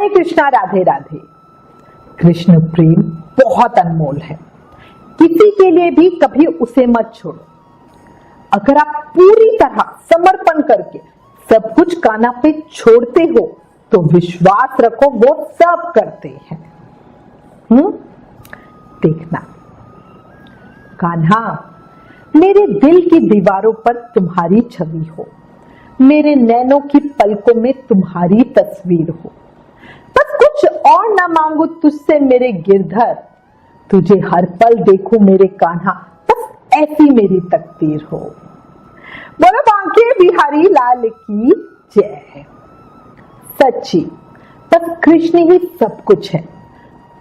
हरे कृष्णा, राधे राधे। कृष्ण प्रेम बहुत अनमोल है, किसी के लिए भी कभी उसे मत छोड़ो। अगर आप पूरी तरह समर्पण करके सब कुछ कान्हा पे छोड़ते हो तो विश्वास रखो वो सब करते हैं। देखना कान्हा, मेरे दिल की दीवारों पर तुम्हारी छवि हो, मेरे नैनों की पलकों में तुम्हारी तस्वीर हो। बस कुछ और ना मांगू तुझसे मेरे गिरधर, तुझे हर पल देखूं मेरे कान्हा, बस ऐसी मेरी तकदीर हो। बोलो बांके बिहारी लाल की जय। सच्ची बस कृष्ण ही सब कुछ है,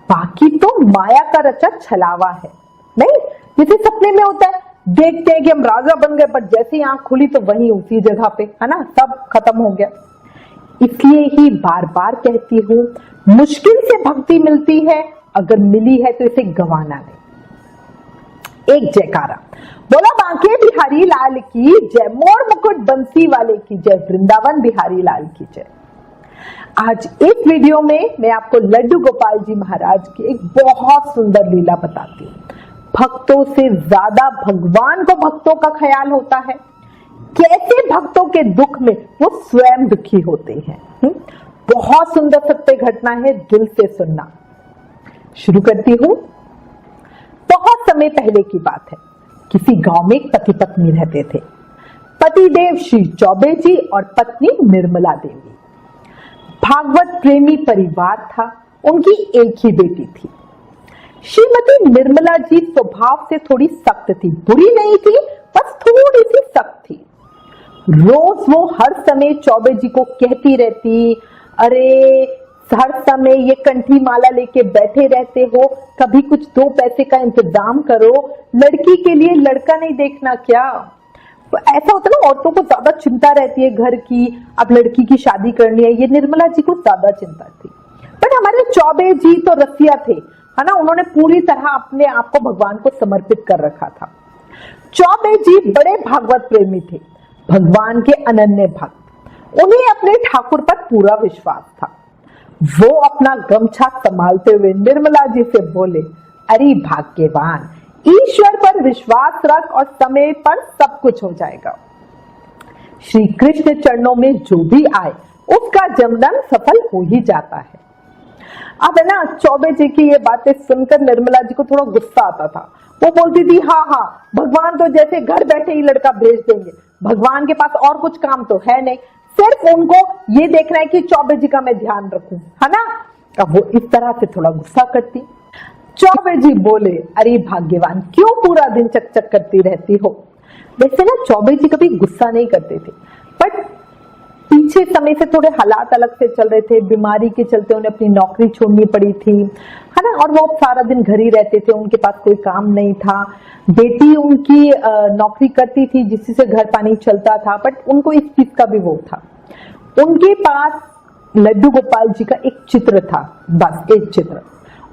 बाकी तो माया का रचा छलावा है। नहीं, जैसे सपने में होता है, देखते हैं कि हम राजा बन गए, पर जैसे ही आंख खुली तो वहीं उसी जगह पे है ना, सब खत्म हो गया। इसलिए ही बार बार कहती हूँ, मुश्किल से भक्ति मिलती है, अगर मिली है तो इसे गंवाना नहीं। एक जयकारा बोला बांके बिहारी लाल की जय, मोर मुकुट बंसी वाले की जय, वृंदावन बिहारी लाल की जय। आज इस वीडियो में मैं आपको लड्डू गोपाल जी महाराज की एक बहुत सुंदर लीला बताती हूँ। भक्तों से ज्यादा भगवान को भक्तों का ख्याल होता है, कैसे भक्तों के दुख में वो स्वयं दुखी होते हैं। बहुत सुंदर सत्य घटना है, दिल से सुनना। शुरू करती हूँ। बहुत समय पहले की बात है, किसी गांव में एक पति पत्नी रहते थे। पतिदेव श्री चौबे जी और पत्नी निर्मला देवी। भागवत प्रेमी परिवार था, उनकी एक ही बेटी थी। श्रीमती निर्मला जी स्वभाव से थोड़ी सख्त थी, बुरी नहीं थी, बस थोड़ी सी सख्त थी। रोज वो हर समय चौबे जी को कहती रहती, अरे हर समय ये कंठी माला लेके बैठे रहते हो, कभी कुछ 2 पैसे का इंतजाम करो, लड़की के लिए लड़का नहीं देखना क्या। तो ऐसा होता है ना, औरतों को ज्यादा चिंता रहती है घर की, अब लड़की की शादी करनी है, ये निर्मला जी को ज्यादा चिंता थी। बट हमारे चौबे जी तो रसिया थे, है ना, उन्होंने पूरी तरह अपने आप को भगवान को समर्पित कर रखा था। चौबे जी बड़े भागवत प्रेमी थे, भगवान के अनन्य भक्त। उन्हें अपने ठाकुर पर पूरा विश्वास था। वो अपना गमछा संभालते हुए निर्मला जी से बोले, अरे भाग्यवान, ईश्वर पर विश्वास रख और समय पर सब कुछ हो जाएगा। श्री कृष्ण चरणों में जो भी आए उसका जन्मदिन सफल हो ही जाता है। अब है ना, चौबे जी की ये बातें सुनकर निर्मला जी को थोड़ा गुस्सा आता था। वो बोलती थी, हाँ हाँ, भगवान तो जैसे घर बैठे ही लड़का भेज देंगे, भगवान के पास और कुछ काम तो है नहीं, सिर्फ उनको ये देखना है कि चौबे जी का मैं ध्यान रखूं, है ना। अब वो इस तरह से थोड़ा गुस्सा करती। चौबे जी बोले, अरे भाग्यवान, क्यों पूरा दिन चकचक करती रहती हो। वैसे ना चौबे जी कभी गुस्सा नहीं करते थे, बट पीछे समय से थोड़े हालात अलग से चल रहे थे। बीमारी के चलते उन्हें अपनी नौकरी छोड़नी पड़ी थी, है ना, और वो सारा दिन घर ही रहते थे, उनके पास कोई काम नहीं था। बेटी उनकी नौकरी करती थी जिससे घर पानी चलता था, बट उनको इस चीज का भी वो था। उनके पास लड्डू गोपाल जी का एक चित्र था, बस एक चित्र,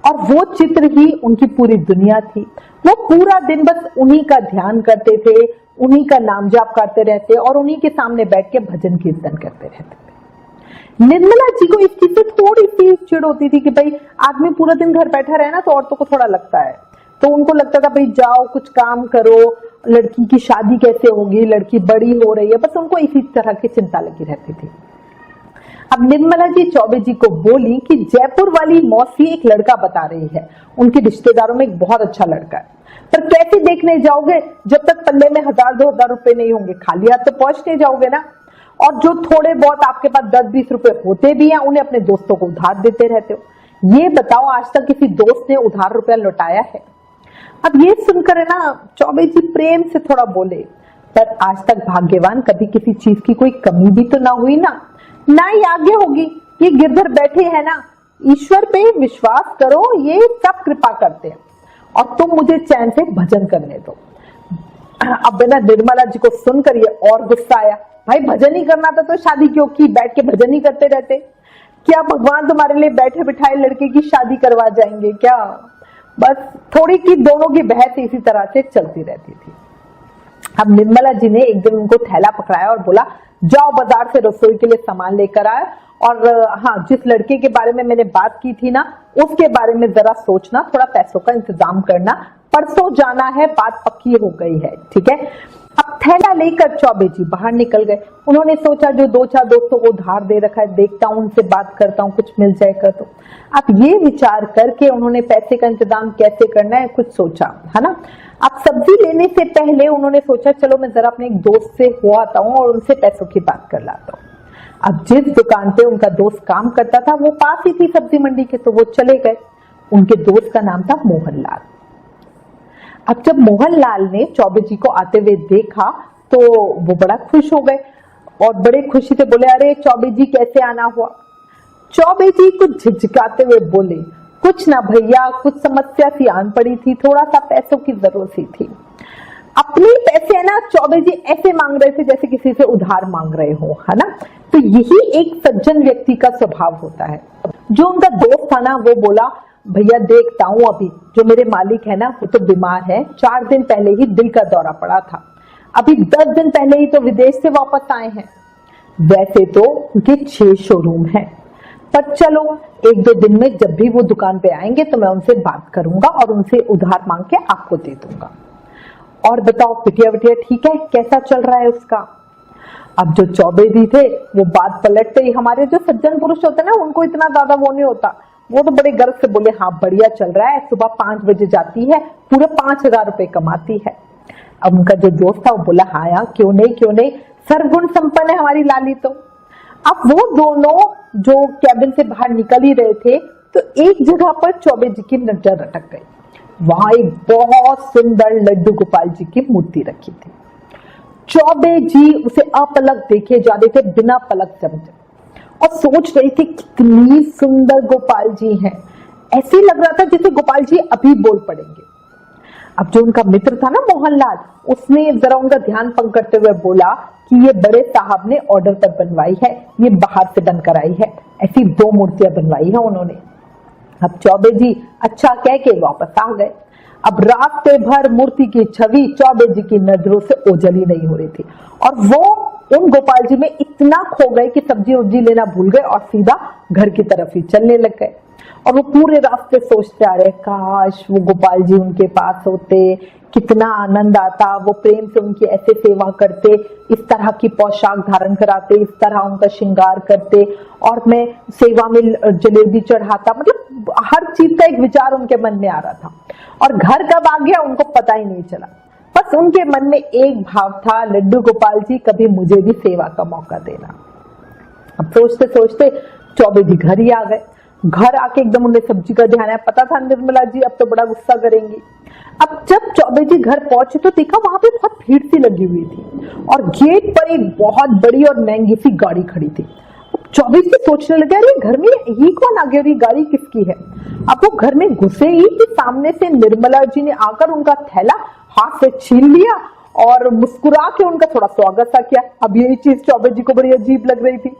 और वो चित्र ही उनकी पूरी दुनिया थी। वो पूरा दिन बस उन्हीं का ध्यान करते थे, उन्हीं का नाम जाप करते रहते और उन्हीं के सामने बैठ के भजन कीर्तन करते रहते थे। निर्मला जी को इस चीज से थोड़ी सी चिढ़ होती थी कि भाई आदमी पूरा दिन घर बैठा रहे ना तो औरतों को थोड़ा लगता है, तो उनको लगता था भाई जाओ कुछ काम करो, लड़की की शादी कैसे होगी, लड़की बड़ी हो रही है, बस उनको इसी तरह की चिंता लगी रहती थी। अब निर्मला जी चौबे जी को बोली कि जयपुर वाली मौसी एक लड़का बता रही है, उनके रिश्तेदारों में एक बहुत अच्छा लड़का है, पर कैसे देखने जाओगे जब तक पल्ले में 1000-2000 रुपए नहीं होंगे, खाली हाथ तो पहुंच नहीं जाओगे ना। और जो थोड़े बहुत आपके पास 10-20 रुपए होते भी हैं, उन्हें अपने दोस्तों को उधार देते रहते हो। ये बताओ आज तक किसी दोस्त ने उधार रुपया लौटाया है? अब ये सुनकर है ना चौबे जी प्रेम से थोड़ा बोले, पर आज तक भाग्यवान कभी किसी चीज की कोई कमी भी तो ना हुई ना ही आगे होगी। ये गिरधर बैठे हैं ना, ईश्वर पे विश्वास करो, ये सब कृपा करते हैं, और तुम मुझे चैन से भजन करने दो। अब ना निर्मला जी को सुनकर ये और गुस्सा आया, भाई भजन ही करना था तो शादी क्यों की, बैठ के भजन ही करते रहते। क्या भगवान तुम्हारे लिए बैठे बिठाए लड़के की शादी करवा जाएंगे क्या? बस थोड़ी की दोनों की बहस इसी तरह से चलती रहती थी। अब निर्मला जी ने एक दिन उनको थैला पकड़ाया और बोला, जाओ बाजार से रसोई के लिए सामान लेकर आए, और हाँ, जिस लड़के के बारे में मैंने बात की थी ना, उसके बारे में जरा सोचना, थोड़ा पैसों का इंतजाम करना, परसों जाना है, बात पक्की हो गई है, ठीक है। अब थैला लेकर चौबे जी बाहर निकल गए। उन्होंने सोचा जो 2-4 दोस्तों को उधार दे रखा है, देखता हूं, उनसे बात करता हूं, कुछ मिल जाएगा तो। अब ये विचार करके उन्होंने पैसे का इंतजाम कैसे करना है कुछ सोचा, है ना। अब सब्जी लेने से पहले उन्होंने सोचा चलो मैं जरा अपने एक दोस्त से हो आता हूँ और उनसे पैसों की बात कर लाता हूँ। अब जिस दुकान पे उनका दोस्त काम करता था वो पास ही थी सब्जी मंडी के, तो वो चले गए। उनके दोस्त का नाम था मोहनलाल। अब जब मोहनलाल ने चौबे जी को आते हुए देखा तो वो बड़ा खुश हो गए और बड़े खुशी से बोले, अरे चौबे जी कैसे आना हुआ। चौबे जी कुछ झिझकाते हुए बोले, कुछ ना भैया, कुछ समस्या सी आन पड़ी थी, थोड़ा सा पैसों की जरूरत सी थी। अपने पैसे है ना चौबे जी ऐसे मांग रहे थे जैसे किसी से उधार मांग रहे हो, है ना। तो यही एक सज्जन व्यक्ति का स्वभाव होता है। जो उनका दोस्त था ना वो बोला, भैया देखता हूं, अभी जो मेरे मालिक है ना वो तो बीमार है, 4 दिन पहले ही दिल का दौरा पड़ा था, अभी 10 दिन पहले ही तो विदेश से वापस आए हैं। वैसे तो उनके 6 शोरूम हैं, पर चलो 1-2 दिन में जब भी वो दुकान पे आएंगे तो मैं उनसे बात करूंगा और उनसे उधार मांग के आपको दे दूंगा। और बताओ बिटिया बिटिया ठीक है, कैसा चल रहा है उसका। अब जो चौबे जी थे वो बात पलटते ही, हमारे जो सज्जन पुरुष होते हैं ना उनको इतना ज्यादा वो नहीं होता, वो तो बड़े गर्व से बोले, हाँ बढ़िया चल रहा है, सुबह 5 बजे जाती है, पूरे 5,000 रुपए कमाती है। अब उनका जो दोस्त था वो बोला, हाँ यार क्यों नहीं, सर्वगुण संपन्न है हमारी लाली तो। अब वो दोनों जो कैबिन से बाहर निकल ही रहे थे तो एक जगह पर चौबे जी की नजर अटक गई। वहां एक बहुत सुंदर लड्डू गोपाल जी की मूर्ति रखी थी। चौबे जी उसे अपलक देखे जा रहे थे, बिना पलक झपके, और सोच रही थी कितनी सुंदर गोपाल जी हैं। ऐसे लग रहा था जैसे गोपाल जी अभी बोल पड़ेंगे। अब जो उनका मित्र था ना मोहनलाल, उसने जरा उनका ध्यान भंग करते हुए बोला कि ये बड़े साहब ने ऑर्डर पर बनवाई है, ये बाहर से बन कर आई है, ऐसी 2 मूर्तियां बनवाई है उन्होंने। अब चौबे जी अच्छा कह के वापस आ गए। अब रास्ते भर मूर्ति की छवि चौबे जी की नजरों से ओझल ही नहीं हो रही थी, और वो उन गोपाल जी में इतना खो गए कि सब्जी उब्जी लेना भूल गए और सीधा घर की तरफ ही चलने लग गए। और वो पूरे रास्ते सोचते आ रहे, काश वो गोपाल जी उनके पास होते, कितना आनंद आता, वो प्रेम से उनकी ऐसे सेवा करते, इस तरह की पोशाक धारण कराते, इस तरह उनका श्रृंगार करते, और मैं सेवा में जलेबी चढ़ाता। मतलब हर चीज का एक विचार उनके मन में आ रहा था, और घर कब आ गया उनको पता ही नहीं चला। बस उनके मन में एक भाव था, लड्डू गोपाल जी कभी मुझे भी सेवा का मौका देना। अब सोचते सोचते चौबे जी घर ही आ गए। घर आके एकदम उन्हें सब्जी का ध्यान आया, पता था निर्मला जी अब तो बड़ा गुस्सा करेंगी। अब जब चौबे जी घर पहुंचे तो देखा वहां पे बहुत भीड़ सी लगी हुई थी, और गेट पर एक बहुत बड़ी और महंगी सी गाड़ी खड़ी थी। चौबे जी सोचने लगे, अरे घर में ही कौन आ गया और ये गाड़ी किसकी है। अब वो घर में घुसे ही कि सामने से निर्मला जी ने आकर उनका थैला हाथ से छीन लिया और मुस्कुरा के उनका थोड़ा स्वागत सा किया। अब यही चीज चौबे जी को बड़ी अजीब लग रही थी।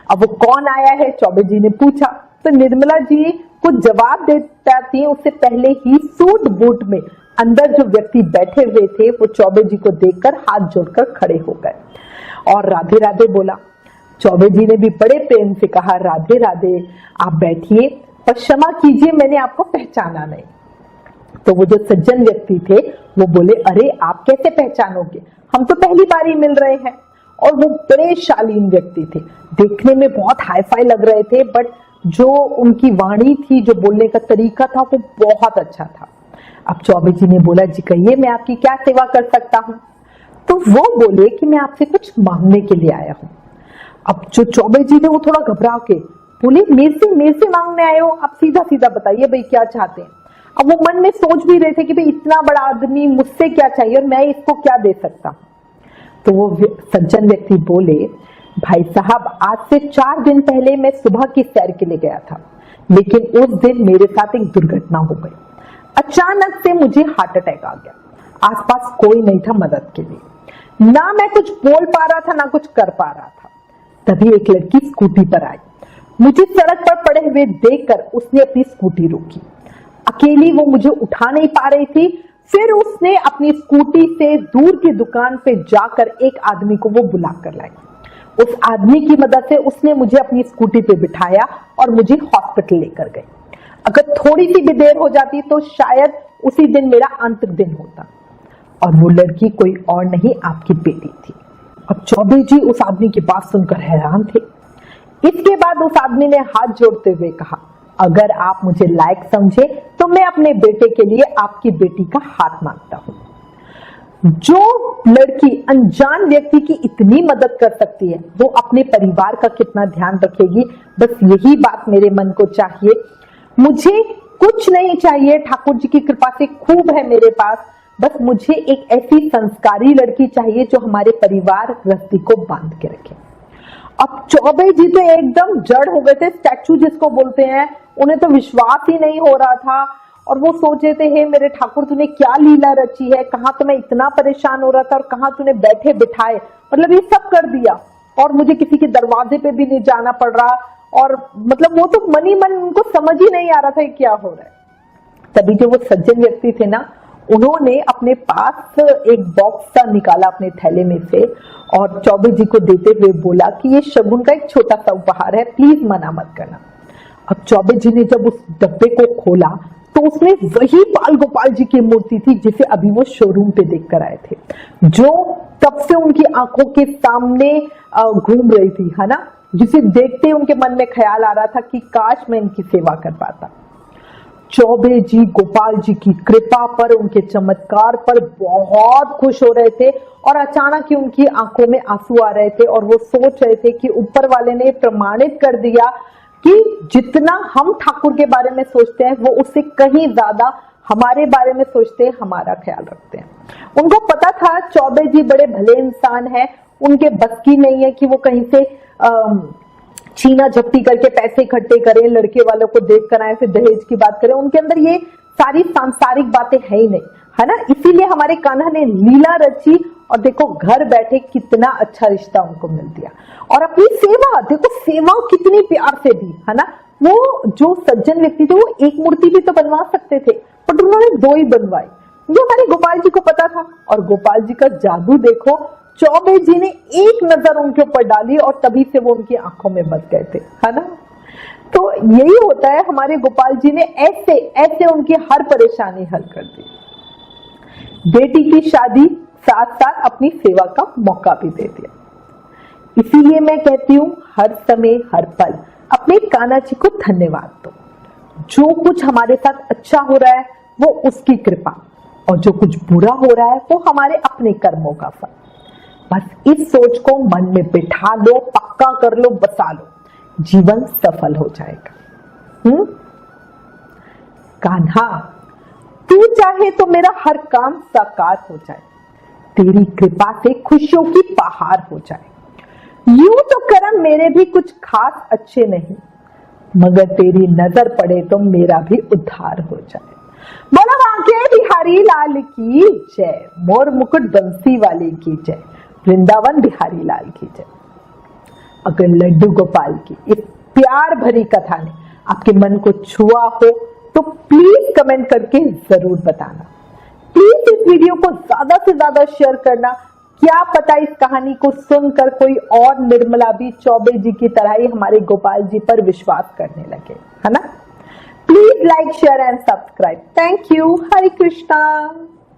अब वो कौन आया है चौबे जी ने पूछा, तो निर्मला जी कुछ जवाब देता थी उससे पहले ही सूट बूट में अंदर जो व्यक्ति बैठे हुए थे वो चौबे जी को देखकर हाथ जोड़कर खड़े हो गए और राधे राधे बोला। चौबे जी ने भी बड़े प्रेम से कहा, राधे राधे, आप बैठिए, पर क्षमा कीजिए मैंने आपको पहचाना नहीं। तो वो जो सज्जन व्यक्ति थे वो बोले, अरे आप कैसे पहचानोगे, हम तो पहली बार ही मिल रहे हैं। और वो बड़े शालीन व्यक्ति थे, देखने में बहुत हाई फाई लग रहे थे, बट जो उनकी वाणी थी, जो बोलने का तरीका था वो बहुत अच्छा था। अब चौबे जी ने बोला, जी कहिए मैं आपकी क्या सेवा कर सकता हूँ। तो वो बोले कि मैं आपसे कुछ मांगने के लिए आया हूँ। अब जो चौबे जी थे वो थोड़ा घबरा के बोले, मेरे से मांगने आए हो, आप सीधा सीधा बताइए भाई क्या चाहते हैं। अब वो मन में सोच भी रहे थे कि भाई इतना बड़ा आदमी मुझसे क्या चाहिए और मैं इसको क्या दे सकता हूँ। तो वो सज्जन व्यक्ति बोले, भाई साहब आज से 4 दिन पहले मैं सुबह की सैर के लिए गया था, लेकिन उस दिन मेरे साथ एक दुर्घटना हो गई। अचानक से मुझे हार्ट अटैक आ गया, आसपास कोई नहीं था मदद के लिए, ना मैं कुछ बोल पा रहा था ना कुछ कर पा रहा था। तभी एक लड़की स्कूटी पर आई, मुझे सड़क पर पड़े हुए देखकर उसने अपनी स्कूटी रोकी। अकेली वो मुझे उठा नहीं पा रही थी, फिर उसने अपनी स्कूटी से दूर की दुकान पे जाकर एक आदमी को वो बुला कर लाई। उस आदमी की मदद से उसने मुझे अपनी स्कूटी पे बिठाया और मुझे हॉस्पिटल लेकर गए। अगर थोड़ी सी भी देर हो जाती तो शायद उसी दिन मेरा अंतिम दिन होता। और वो लड़की कोई और नहीं, आपकी बेटी थी। और चौबे जी उस आदमी की बात सुनकर हैरान थे। इसके बाद उस आदमी ने हाथ जोड़ते हुए कहा, अगर आप मुझे लायक समझे तो मैं अपने बेटे के लिए आपकी बेटी का हाथ मांगता हूं। जो लड़की अनजान व्यक्ति की इतनी मदद कर सकती है वो अपने परिवार का कितना ध्यान रखेगी। बस यही बात मेरे मन को चाहिए। मुझे कुछ नहीं चाहिए, ठाकुर जी की कृपा से खूब है मेरे पास। बस मुझे एक ऐसी संस्कारी लड़की चाहिए जो हमारे परिवार गृहस्थी को बांध के रखे। अब चौबे जी तो एकदम जड़ हो गए थे, स्टैचू जिसको बोलते हैं। उन्हें तो विश्वास ही नहीं हो रहा था और वो सोच रहे थे, हे मेरे ठाकुर तूने क्या लीला रची है, कहाँ तो मैं इतना परेशान हो रहा था और कहाँ तूने बैठे बिठाए, मतलब ये सब कर दिया और मुझे किसी के दरवाजे पे भी नहीं जाना पड़ रहा। और मतलब वो तो मन ही मन, उनको समझ ही नहीं आ रहा था क्या हो रहा है। तभी जो वो सज्जन व्यक्ति थे ना, उन्होंने अपने पास एक बॉक्स सा निकाला अपने थैले में से और चौबे जी को देते हुए बोला कि ये शगुन का एक छोटा सा उपहार है, प्लीज मना मत करना। अब चौबे जी ने जब उस डब्बे को खोला तो उसमें वही बाल गोपाल जी की मूर्ति थी जिसे अभी वो शोरूम पे देख कर आए थे, जो तब से उनकी आंखों के सामने घूम रही थी, है ना, जिसे देखते उनके मन में ख्याल आ रहा था कि काश मैं इनकी सेवा कर पाता। चौबे जी गोपाल जी की कृपा पर, उनके चमत्कार पर बहुत खुश हो रहे थे और अचानक ही उनकी आंखों में आंसू आ रहे थे और वो सोच रहे थे कि ऊपर वाले ने प्रमाणित कर दिया कि जितना हम ठाकुर के बारे में सोचते हैं वो उससे कहीं ज्यादा हमारे बारे में सोचते हैं, हमारा ख्याल रखते हैं। उनको पता था चौबे जी बड़े भले इंसान हैं, उनके बस की नहीं है कि वो कहीं से छीना झपटी करके पैसे इकट्ठे करें, लड़के वालों को देख कर आए, फिर दहेज की बात करें। उनके अंदर ये सारी सांसारिक बातें है ही नहीं, है ना। इसीलिए हमारे कान्हा ने लीला रची और देखो घर बैठे कितना अच्छा रिश्ता उनको मिल दिया। और अपनी सेवा देखो, सेवा कितनी प्यार से दी, है ना। वो जो सज्जन व्यक्ति थे वो एक मूर्ति भी तो बनवा सकते थे, बट उन्होंने 2 ही बनवाई। ये हमारे गोपाल जी को पता था और गोपाल जी का जादू देखो, चौबे जी ने एक नजर उनके ऊपर डाली और तभी से वो उनकी आंखों में बस गए थे, है ना। तो यही होता है, हमारे गोपाल जी ने ऐसे ऐसे उनकी हर परेशानी हल कर दी। बेटी की शादी साथ साथ अपनी सेवा का मौका भी दे दिया। इसीलिए मैं कहती हूँ हर समय हर पल अपने कान्हा जी को धन्यवाद दो। जो कुछ हमारे साथ अच्छा हो रहा है वो उसकी कृपा, और जो कुछ बुरा हो रहा है वो हमारे अपने कर्मों का फल। बस इस सोच को मन में बिठा लो, पक्का कर लो, बसा लो, जीवन सफल हो जाएगा। कान्हा तू चाहे तो मेरा हर काम साकार हो जाए, तेरी कृपा से खुशियों की बहार हो जाए। यूं तो कर्म मेरे भी कुछ खास अच्छे नहीं, मगर तेरी नजर पड़े तो मेरा भी उद्धार हो जाए। बोला बांके बिहारी लाल की जय, मोर मुकुट बंसी वाले की जय, वृंदावन बिहारी लाल की जय। अगर लड्डू गोपाल की इस प्यार भरी कथा ने आपके मन को छुआ हो तो प्लीज कमेंट करके जरूर बताना। प्लीज इस वीडियो को ज्यादा से ज्यादा शेयर करना। क्या पता इस कहानी को सुनकर कोई और निर्मला भी चौबे जी की तरह ही हमारे गोपाल जी पर विश्वास करने लगे, है ना। Please like, share and subscribe. Thank you. Hare Krishna.